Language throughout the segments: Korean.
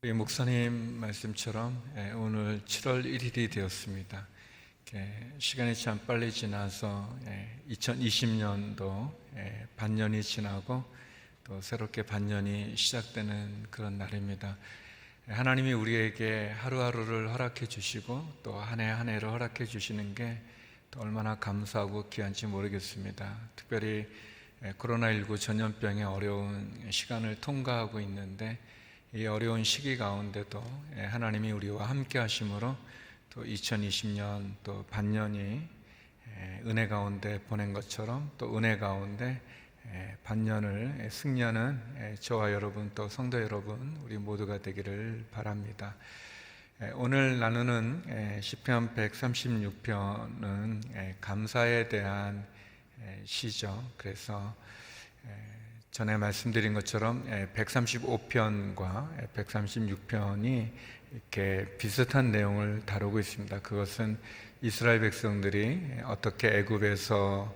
우리 목사님 말씀처럼 오늘 7월 1일이 되었습니다. 시간이 참 빨리 지나서 2020년도 반년이 지나고 또 새롭게 반년이 시작되는 그런 날입니다. 하나님이 우리에게 하루하루를 허락해 주시고 또 한 해 한 해를 허락해 주시는 게 또 얼마나 감사하고 귀한지 모르겠습니다. 특별히 코로나19 전염병의 어려운 시간을 통과하고 있는데 이 어려운 시기 가운데도 하나님이 우리와 함께 하심으로 또 2020년 또 반년이 은혜 가운데 보낸 것처럼 또 은혜 가운데 반년을 승리하는 저와 여러분 또 성도 여러분 우리 모두가 되기를 바랍니다. 오늘 나누는 시편 136편은 감사에 대한 시죠. 그래서 전에 말씀드린 것처럼 135편과 136편이 이렇게 비슷한 내용을 다루고 있습니다. 그것은 이스라엘 백성들이 어떻게 애굽에서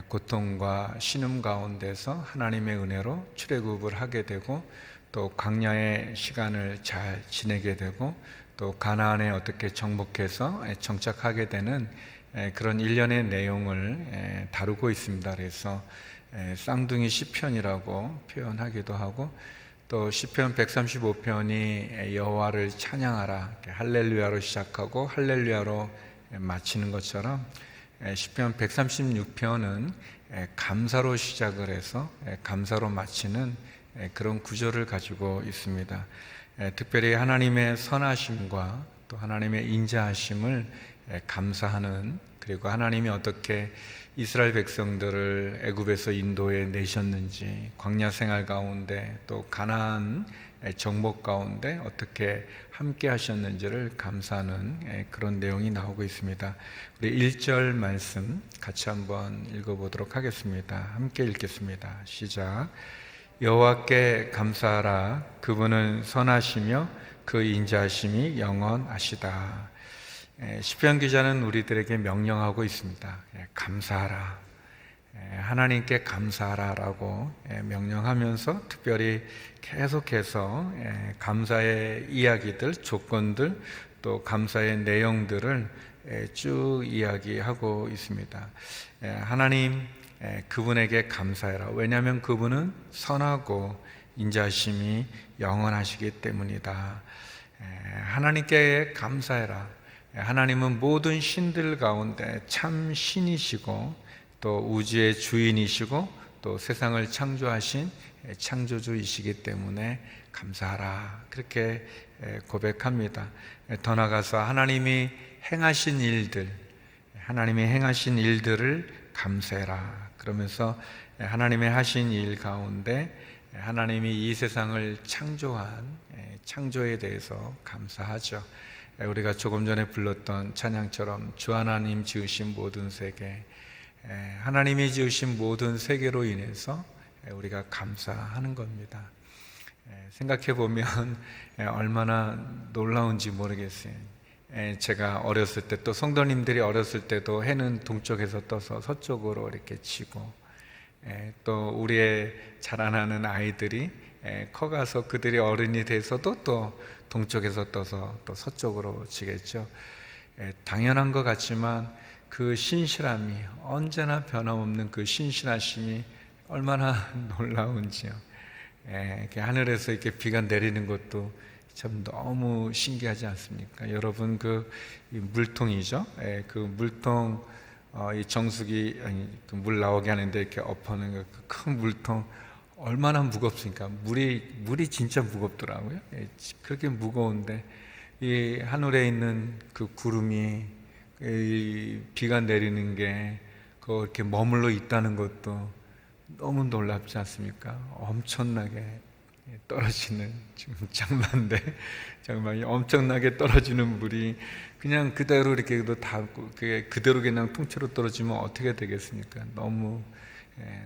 고통과 신음 가운데서 하나님의 은혜로 출애굽을 하게 되고 또 광야의 시간을 잘 지내게 되고 또 가나안에 어떻게 정복해서 정착하게 되는 그런 일련의 내용을 다루고 있습니다. 그래서 쌍둥이 시편이라고 표현하기도 하고 또 시편 135편이 여호와를 찬양하라 할렐루야로 시작하고 할렐루야로 마치는 것처럼 시편 136편은 감사로 시작을 해서 감사로 마치는 그런 구조를 가지고 있습니다. 특별히 하나님의 선하심과 또 하나님의 인자하심을 감사하는, 그리고 하나님이 어떻게 이스라엘 백성들을 애굽에서 인도해 내셨는지, 광야 생활 가운데 또 가나안 정복 가운데 어떻게 함께 하셨는지를 감사하는 그런 내용이 나오고 있습니다. 우리 1절 말씀 같이 한번 읽어보도록 하겠습니다. 함께 읽겠습니다. 시작. 여호와께 감사하라. 그분은 선하시며 그 인자하심이 영원하시다. 시편 기자는 우리들에게 명령하고 있습니다. 감사하라. 하나님께 감사하라라고 명령하면서 특별히 계속해서 감사의 이야기들, 조건들, 또 감사의 내용들을 쭉 이야기하고 있습니다. 하나님 그분에게 감사해라. 왜냐하면 그분은 선하고 인자심이 영원하시기 때문이다. 하나님께 감사해라. 하나님은 모든 신들 가운데 참 신이시고 또 우주의 주인이시고 또 세상을 창조하신 창조주이시기 때문에 감사하라. 그렇게 고백합니다. 더 나아가서 하나님이 행하신 일들을 감사해라. 그러면서 하나님의 하신 일 가운데 하나님이 이 세상을 창조한 창조에 대해서 감사하죠. 우리가 조금 전에 불렀던 찬양처럼 주 하나님 지으신 모든 세계, 하나님이 지으신 모든 세계로 인해서 우리가 감사하는 겁니다. 생각해 보면 얼마나 놀라운지 모르겠어요. 제가 어렸을 때 또 성도님들이 어렸을 때도 해는 동쪽에서 떠서 서쪽으로 이렇게 치고 또 우리의 자라나는 아이들이 커가서 그들이 어른이 돼서도 또 동쪽에서 떠서 또 서쪽으로 지겠죠. 당연한 것 같지만 그 신실함이, 언제나 변함없는 그 신실하심이 얼마나 놀라운지요. 이렇게 하늘에서 이렇게 비가 내리는 것도 참 너무 신기하지 않습니까? 여러분 그 물통이죠. 그 물통 이 정수기 그 물 나오게 하는데 이렇게 엎어는 그 큰 물통 얼마나 무겁습니까? 물이 진짜 무겁더라고요. 그렇게 무거운데 이 하늘에 있는 그 구름이 이 비가 내리는 게 그 이렇게 머물러 있다는 것도 너무 놀랍지 않습니까? 엄청나게 떨어지는, 지금 장난인데 정말 엄청나게 떨어지는 물이 그냥 그대로 이렇게 닿고 그대로 그냥 통째로 떨어지면 어떻게 되겠습니까? 너무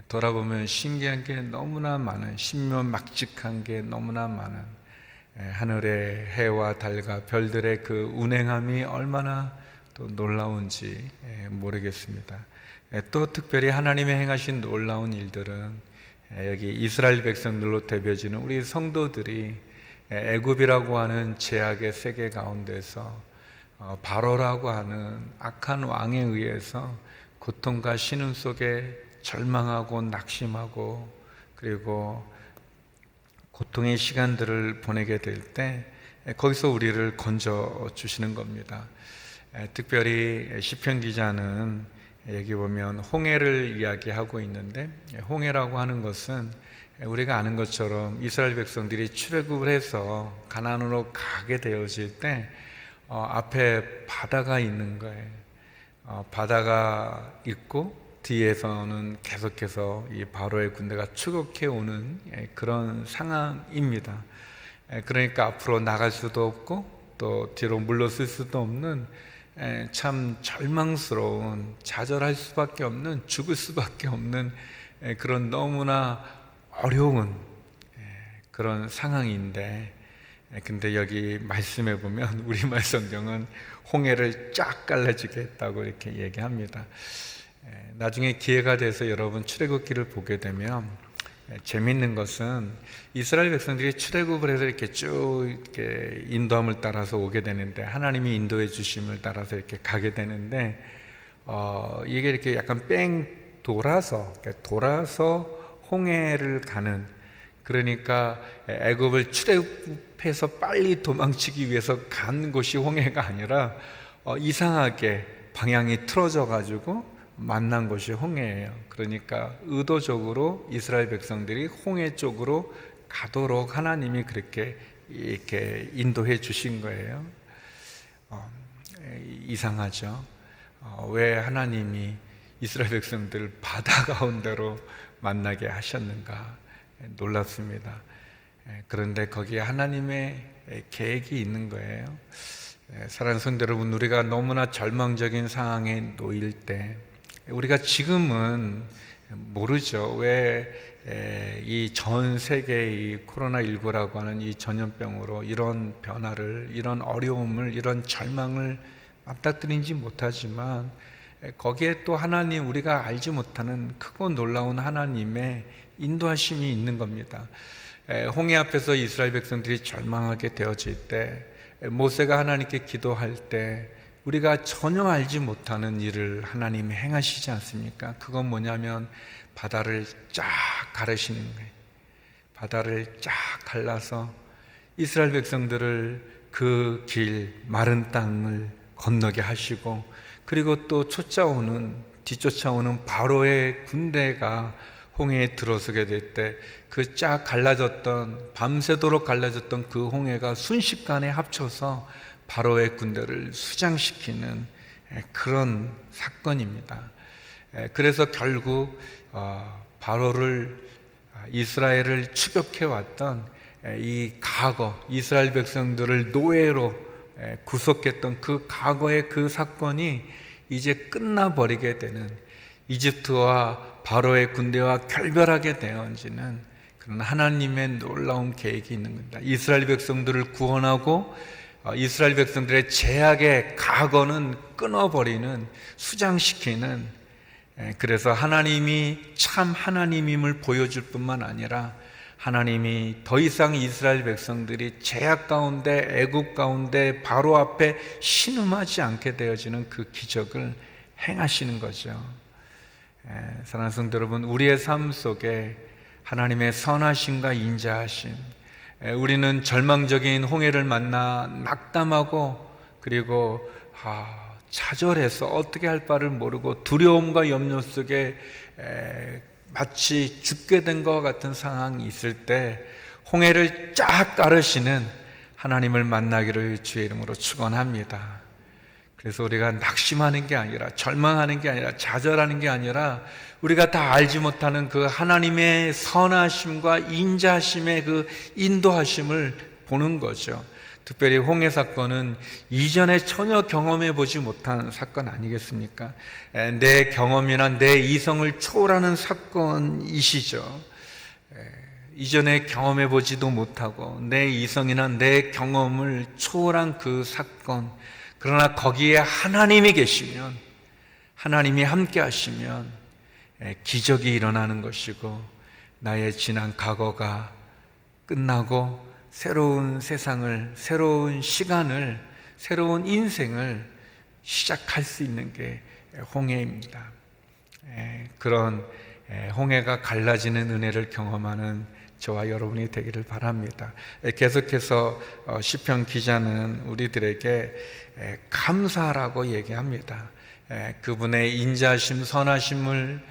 돌아보면 신기한 게 너무나 많은, 신묘막직한 게 너무나 많은 하늘의 해와 달과 별들의 그 운행함이 얼마나 또 놀라운지 모르겠습니다. 또 특별히 하나님의 행하신 놀라운 일들은 여기 이스라엘 백성들로 대표지는 우리 성도들이 애굽이라고 하는 제약의 세계 가운데서 바로라고 하는 악한 왕에 의해서 고통과 신음 속에 절망하고 낙심하고 그리고 고통의 시간들을 보내게 될 때 거기서 우리를 건져 주시는 겁니다. 특별히 시편 기자는 여기 보면 홍해를 이야기하고 있는데, 홍해라고 하는 것은 우리가 아는 것처럼 이스라엘 백성들이 출애굽을 해서 가나안으로 가게 되어질 때 앞에 바다가 있는 거예요. 바다가 있고 뒤에서는 계속해서 이 바로의 군대가 추격해 오는 그런 상황입니다. 그러니까 앞으로 나갈 수도 없고 또 뒤로 물러설 수도 없는 참 절망스러운, 좌절할 수밖에 없는, 죽을 수밖에 없는 그런 너무나 어려운 그런 상황인데, 근데 여기 말씀해 보면 우리말 성경은 홍해를 쫙 갈라지게 했다고 이렇게 얘기합니다. 나중에 기회가 돼서 여러분 출애굽기를 보게 되면 재밌는 것은 이스라엘 백성들이 출애굽을 해서 이렇게 쭉 이렇게 인도함을 따라서 오게 되는데, 하나님이 인도해 주심을 따라서 이렇게 가게 되는데, 이게 이렇게 약간 뺑 돌아서 홍해를 가는, 그러니까 애굽을 출애굽해서 빨리 도망치기 위해서 간 곳이 홍해가 아니라 이상하게 방향이 틀어져 가지고 만난 곳이 홍해예요. 그러니까 의도적으로 이스라엘 백성들이 홍해 쪽으로 가도록 하나님이 그렇게 이렇게 인도해 주신 거예요. 이상하죠. 왜 하나님이 이스라엘 백성들을 바다 가운데로 만나게 하셨는가 놀랍습니다. 그런데 거기에 하나님의 계획이 있는 거예요. 사랑하는 성도 여러분, 우리가 너무나 절망적인 상황에 놓일 때, 우리가 지금은 모르죠. 왜 이 전 세계의 이 코로나19라고 하는 이 전염병으로 이런 변화를, 이런 어려움을, 이런 절망을 맞닥뜨리지 못하지만, 거기에 또 하나님, 우리가 알지 못하는 크고 놀라운 하나님의 인도하심이 있는 겁니다. 홍해 앞에서 이스라엘 백성들이 절망하게 되어질 때, 모세가 하나님께 기도할 때 우리가 전혀 알지 못하는 일을 하나님이 행하시지 않습니까? 그건 뭐냐면 바다를 쫙 가르시는 거예요. 바다를 쫙 갈라서 이스라엘 백성들을 그 길, 마른 땅을 건너게 하시고, 그리고 또 뒤쫓아오는 바로의 군대가 홍해에 들어서게 될 때 그 쫙 갈라졌던, 밤새도록 갈라졌던 그 홍해가 순식간에 합쳐서 바로의 군대를 수장시키는 그런 사건입니다. 그래서 결국 이스라엘을 추격해 왔던 이 과거, 이스라엘 백성들을 노예로 구속했던 그 과거의 그 사건이 이제 끝나버리게 되는, 이집트와 바로의 군대와 결별하게 되어지는 그런 하나님의 놀라운 계획이 있는 겁니다. 이스라엘 백성들을 구원하고 이스라엘 백성들의 제약의 과거는 끊어버리는, 수장시키는, 그래서 하나님이 참 하나님임을 보여줄 뿐만 아니라 하나님이 더 이상 이스라엘 백성들이 제약 가운데, 애굽 가운데 바로 앞에 신음하지 않게 되어지는 그 기적을 행하시는 거죠. 사랑하는 성도 여러분, 우리의 삶 속에 하나님의 선하심과 인자하심, 우리는 절망적인 홍해를 만나 낙담하고 그리고 좌절해서 어떻게 할 바를 모르고 두려움과 염려 속에 마치 죽게 된 것 같은 상황이 있을 때 홍해를 쫙 가르시는 하나님을 만나기를 주의 이름으로 축원합니다. 그래서 우리가 낙심하는 게 아니라, 절망하는 게 아니라, 좌절하는 게 아니라 우리가 다 알지 못하는 그 하나님의 선하심과 인자하심의 그 인도하심을 보는 거죠. 특별히 홍해 사건은 이전에 전혀 경험해 보지 못한 사건 아니겠습니까? 내 경험이나 내 이성을 초월하는 사건이시죠. 이전에 경험해 보지도 못하고 내 이성이나 내 경험을 초월한 그 사건, 그러나 거기에 하나님이 계시면, 하나님이 함께 하시면 기적이 일어나는 것이고, 나의 지난 과거가 끝나고 새로운 세상을, 새로운 시간을, 새로운 인생을 시작할 수 있는 게 홍해입니다. 그런 홍해가 갈라지는 은혜를 경험하는 저와 여러분이 되기를 바랍니다. 계속해서 시편 기자는 우리들에게 감사라고 얘기합니다. 그분의 인자하심, 선하심을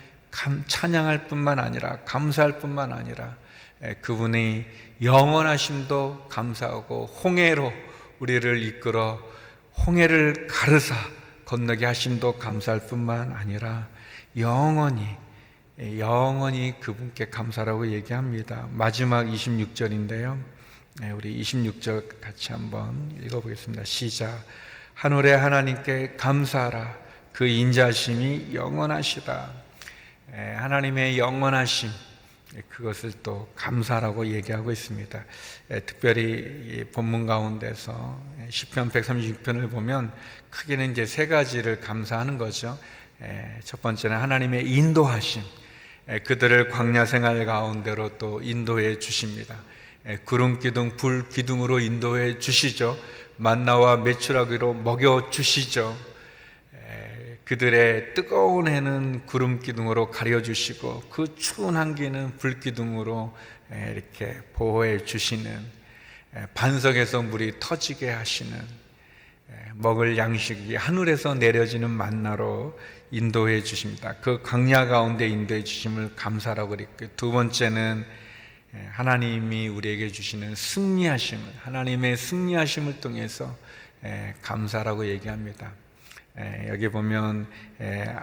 찬양할 뿐만 아니라, 감사할 뿐만 아니라 그분의 영원하심도 감사하고, 홍해로 우리를 이끌어 홍해를 가르사 건너게 하심도 감사할 뿐만 아니라 영원히 그분께 감사라고 얘기합니다. 마지막 26절인데요. 우리 26절 같이 한번 읽어보겠습니다. 시작. 하늘의 하나님께 감사하라. 그 인자하심이 영원하시다. 하나님의 영원하심, 그것을 또 감사라고 얘기하고 있습니다. 특별히 본문 가운데서 시편 136편을 보면 크게는 이제 세 가지를 감사하는 거죠. 첫 번째는 하나님의 인도하심, 그들을 광야 생활 가운데로 또 인도해 주십니다. 구름 기둥, 불 기둥으로 인도해 주시죠. 만나와 메추라기로 먹여 주시죠. 그들의 뜨거운 해는 구름 기둥으로 가려 주시고, 그 추운 한기는 불 기둥으로 이렇게 보호해 주시는, 반석에서 물이 터지게 하시는, 먹을 양식이 하늘에서 내려지는 만나로 인도해 주십니다. 그 광야 가운데 인도해 주심을 감사라고 그랬고요. 두 번째는 하나님이 우리에게 주시는 승리하심을, 하나님의 승리하심을 통해서 감사라고 얘기합니다. 여기 보면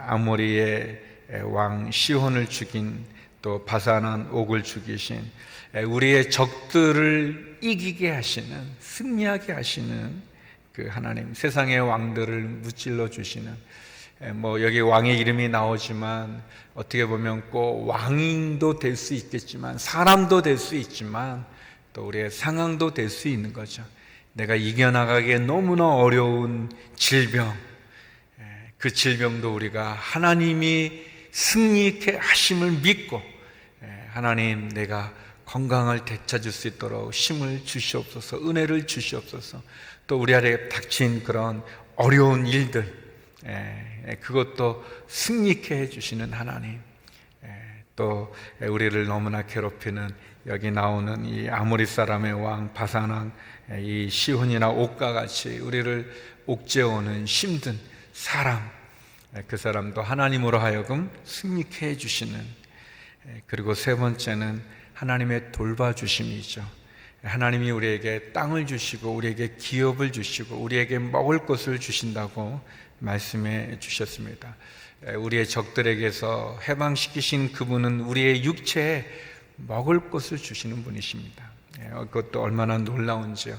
아모리의 왕 시혼을 죽인, 또 바산한 옥을 죽이신, 우리의 적들을 이기게 하시는, 승리하게 하시는 그 하나님, 세상의 왕들을 무찔러 주시는, 여기 왕의 이름이 나오지만 어떻게 보면 꼭 왕도 될 수 있겠지만, 사람도 될 수 있지만, 또 우리의 상황도 될 수 있는 거죠. 내가 이겨나가기에 너무나 어려운 질병, 그 질병도 우리가 하나님이 승리케 하심을 믿고, 하나님 내가 건강을 되찾을 수 있도록 힘을 주시옵소서, 은혜를 주시옵소서. 또 우리 아래 닥친 그런 어려운 일들, 그것도 승리케 해주시는 하나님, 또 우리를 너무나 괴롭히는 여기 나오는 이 아모리 사람의 왕 바산왕, 이 시혼이나 옥과 같이 우리를 옥죄어오는 힘든 사람, 그 사람도 하나님으로 하여금 승리케 해주시는, 그리고 세 번째는 하나님의 돌봐주심이죠. 하나님이 우리에게 땅을 주시고, 우리에게 기업을 주시고, 우리에게 먹을 것을 주신다고 말씀해 주셨습니다. 우리의 적들에게서 해방시키신 그분은 우리의 육체에 먹을 것을 주시는 분이십니다. 그것도 얼마나 놀라운지요.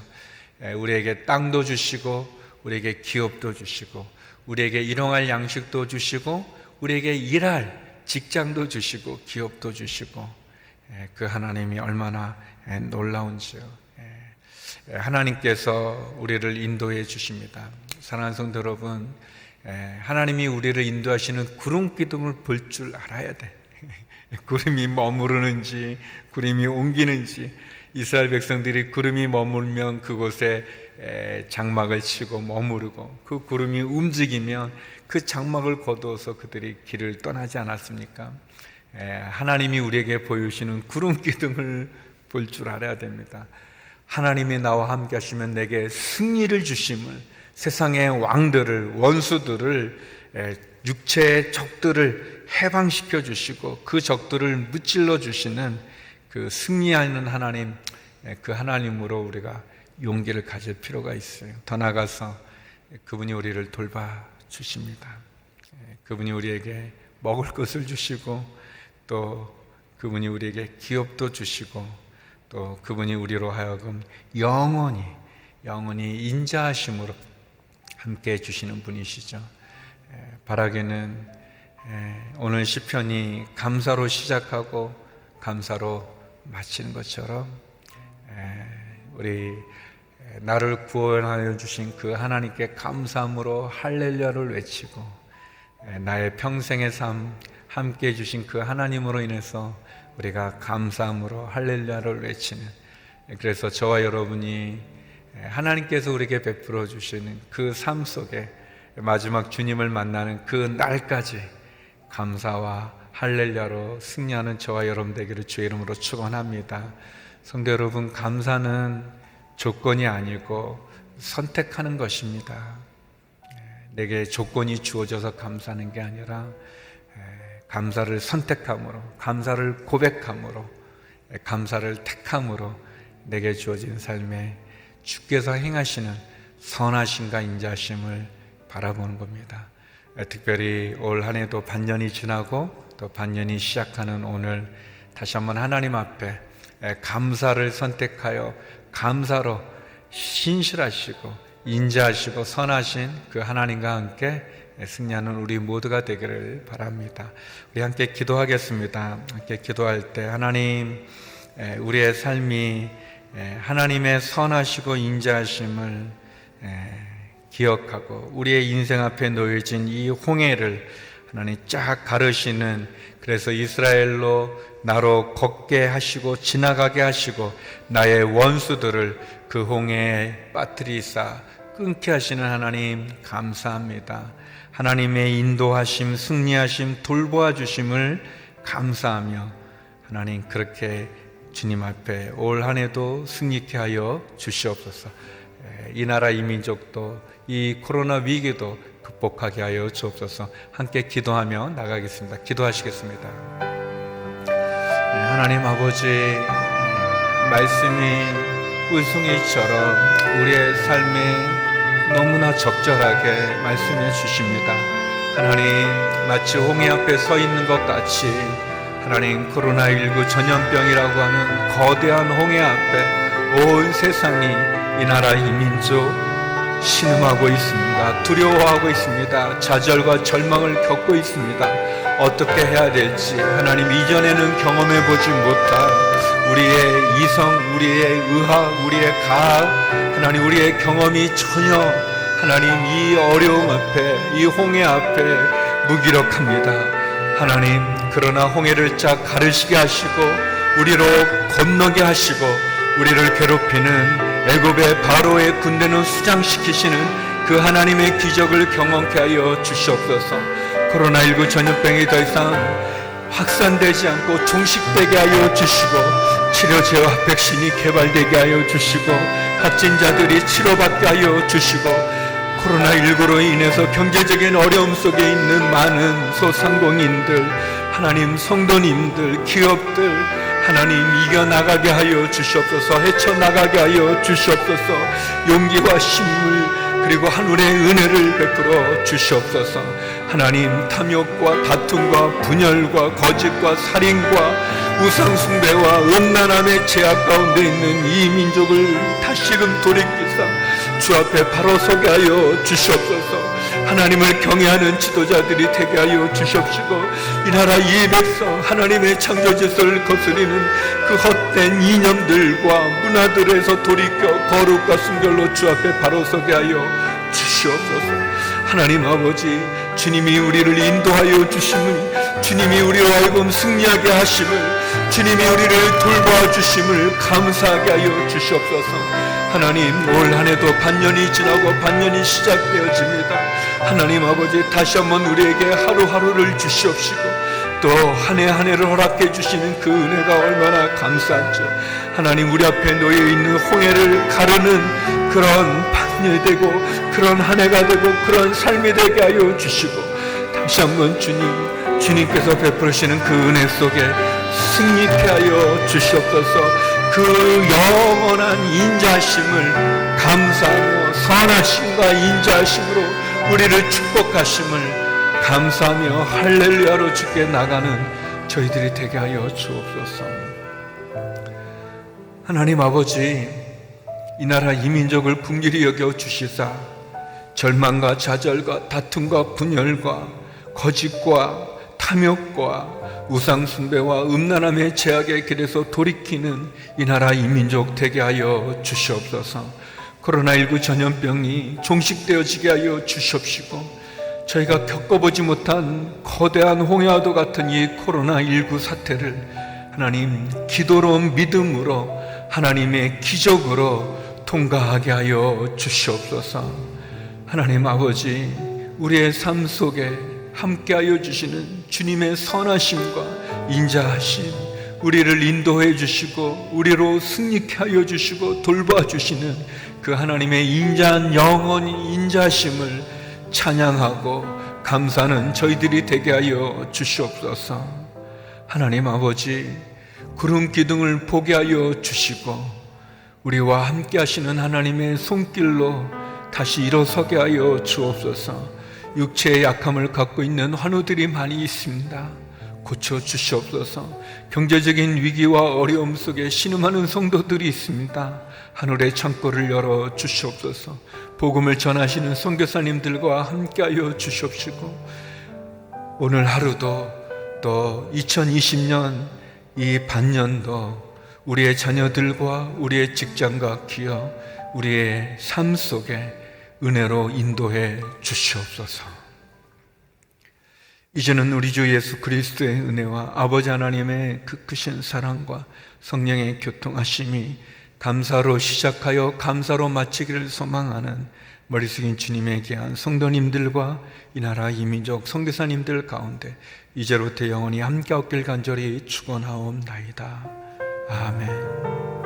우리에게 땅도 주시고, 우리에게 기업도 주시고, 우리에게 일용할 양식도 주시고, 우리에게 일할 직장도 주시고, 기업도 주시고, 그 하나님이 얼마나 놀라운지요. 하나님께서 우리를 인도해 주십니다. 사랑하는 성도 여러분, 하나님이 우리를 인도하시는 구름 기둥을 볼 줄 알아야 돼. 구름이 머무르는지, 구름이 옮기는지, 이스라엘 백성들이 구름이 머물면 그곳에 장막을 치고 머무르고, 그 구름이 움직이면 그 장막을 거두어서 그들이 길을 떠나지 않았습니까? 하나님이 우리에게 보여주시는 구름 기둥을 볼 줄 알아야 됩니다. 하나님이 나와 함께 하시면 내게 승리를 주심을, 세상의 왕들을, 원수들을, 육체의 적들을 해방시켜 주시고, 그 적들을 무찔러 주시는 그 승리하는 하나님, 그 하나님으로 우리가 용기를 가질 필요가 있어요. 더 나아가서 그분이 우리를 돌봐 주십니다. 그분이 우리에게 먹을 것을 주시고, 또 그분이 우리에게 기업도 주시고, 또 그분이 우리로 하여금 영원히 인자하심으로 함께 해주시는 분이시죠. 바라기는 오늘 시편이 감사로 시작하고 감사로 마치는 것처럼, 우리 나를 구원하여 주신 그 하나님께 감사함으로 할렐루야를 외치고, 나의 평생의 삶 함께 해주신 그 하나님으로 인해서 우리가 감사함으로 할렐루야를 외치는, 그래서 저와 여러분이 하나님께서 우리에게 베풀어 주시는 그 삶 속에 마지막 주님을 만나는 그 날까지 감사와 할렐루야로 승리하는 저와 여러분 되기를 주의 이름으로 축원합니다. 성도 여러분, 감사는 조건이 아니고 선택하는 것입니다. 내게 조건이 주어져서 감사하는 게 아니라 감사를 선택함으로, 감사를 고백함으로, 감사를 택함으로 내게 주어진 삶에 주께서 행하시는 선하심과 인자심을 바라보는 겁니다. 특별히 올 한 해도 반년이 지나고 또 반년이 시작하는 오늘 다시 한번 하나님 앞에 감사를 선택하여 감사로 신실하시고 인자하시고 선하신 그 하나님과 함께 승리하는 우리 모두가 되기를 바랍니다. 우리 함께 기도하겠습니다. 함께 기도할 때 하나님, 우리의 삶이 하나님의 선하시고 인자하심을 기억하고 우리의 인생 앞에 놓여진 이 홍해를 하나님 쫙 가르시는, 그래서 이스라엘로 나로 걷게 하시고 지나가게 하시고 나의 원수들을 그 홍해에 빠뜨리사 끊게 하시는 하나님 감사합니다. 하나님의 인도하심, 승리하심, 돌보아 주심을 감사하며 하나님 그렇게 주님 앞에 올 한 해도 승리케 하여 주시옵소서. 이 나라 이 민족도 이 코로나 위기도 극복하게 하여 주옵소서. 함께 기도하며 나가겠습니다. 기도하시겠습니다. 하나님 아버지, 말씀이 꿀송이처럼 우리의 삶에 너무나 적절하게 말씀해 주십니다. 하나님, 마치 홍해 앞에 서 있는 것 같이 하나님, 코로나19 전염병이라고 하는 거대한 홍해 앞에 온 세상이, 이 나라 이 민족 신음하고 있습니다. 두려워하고 있습니다. 좌절과 절망을 겪고 있습니다. 어떻게 해야 될지 하나님, 이전에는 경험해 보지 못한 우리의 이성, 우리의 의학, 우리의 과학, 하나님 우리의 경험이 전혀 하나님 이 어려움 앞에, 이 홍해 앞에 무기력합니다. 하나님, 그러나 홍해를 쫙 가르시게 하시고 우리로 건너게 하시고 우리를 괴롭히는 애굽의 바로의 군대는 수장시키시는 그 하나님의 기적을 경험케 하여 주시옵소서. 코로나19 전염병이 더 이상 확산되지 않고 종식되게 하여 주시고 치료제와 백신이 개발되게 하여 주시고 확진자들이 치료받게 하여 주시고 코로나19로 인해서 경제적인 어려움 속에 있는 많은 소상공인들, 하나님 성도님들, 기업들 하나님 이겨나가게 하여 주시옵소서. 헤쳐나가게 하여 주시옵소서. 용기와 신물 그리고 하늘의 은혜를 베풀어 주시옵소서. 하나님, 탐욕과 다툼과 분열과 거짓과 살인과 우상숭배와 음란함의 제약 가운데 있는 이 민족을 다시금 돌이키사 주 앞에 바로 서게 하여 주시옵소서. 하나님을 경외하는 지도자들이 되게 하여 주시옵시고 이 나라 이 백성 하나님의 창조질서를 거스리는 그 헛된 이념들과 문화들에서 돌이켜 거룩과 순결로 주 앞에 바로 서게 하여 주시옵소서. 하나님 아버지, 주님이 우리를 인도하여 주심을, 주님이 우리로 하여금 승리하게 하심을, 주님이 우리를 돌보아 주심을 감사하게 하여 주시옵소서. 하나님, 올 한 해도 반년이 지나고 반년이 시작되어집니다. 하나님 아버지, 다시 한번 우리에게 하루하루를 주시옵시고 또 한 해 한 해를 허락해 주시는 그 은혜가 얼마나 감사하죠. 하나님, 우리 앞에 놓여있는 홍해를 가르는 그런 반년이 되고 그런 한 해가 되고 그런 삶이 되게 하여 주시고 다시 한번 주님께서 베푸시는 그 은혜 속에 승리케 하여 주시옵소서. 그 영원한 인자하심을 감사하며 선하심과 인자하심으로 우리를 축복하심을 감사하며 할렐루야로 주께 나가는 저희들이 되게 하여 주옵소서. 하나님 아버지, 이 나라 이 민족을 긍휼히 여겨 주시사 절망과 좌절과 다툼과 분열과 거짓과 탐욕과 우상숭배와 음란함의 제약의 길에서 돌이키는 이 나라 이 민족 되게 하여 주시옵소서. 코로나19 전염병이 종식되어지게 하여 주시옵시고 저희가 겪어보지 못한 거대한 홍해와도 같은 이 코로나19 사태를 하나님 기도로 믿음으로 하나님의 기적으로 통과하게 하여 주시옵소서. 하나님 아버지, 우리의 삶 속에 함께하여 주시는 주님의 선하심과 인자하심, 우리를 인도해 주시고 우리로 승리케 하여 주시고 돌봐주시는 그 하나님의 인자한 영원히 인자심을 찬양하고 감사하는 저희들이 되게 하여 주시옵소서. 하나님 아버지, 구름 기둥을 보게 하여 주시고 우리와 함께 하시는 하나님의 손길로 다시 일어서게 하여 주옵소서. 육체의 약함을 갖고 있는 환우들이 많이 있습니다. 고쳐 주시옵소서. 경제적인 위기와 어려움 속에 신음하는 성도들이 있습니다. 하늘의 창고를 열어 주시옵소서. 복음을 전하시는 선교사님들과 함께하여 주시옵시고 오늘 하루도 또 2020년 이 반년도 우리의 자녀들과 우리의 직장과 기업, 우리의 삶 속에 은혜로 인도해 주시옵소서. 이제는 우리 주 예수 그리스도의 은혜와 아버지 하나님의 그 크신 사랑과 성령의 교통하심이 감사로 시작하여 감사로 마치기를 소망하는 머리 숙인 주님의 귀한 성도님들과 이 나라 이민족 선교사님들 가운데 이제로부터 영원히 함께 없길 간절히 축원하옵나이다. 아멘.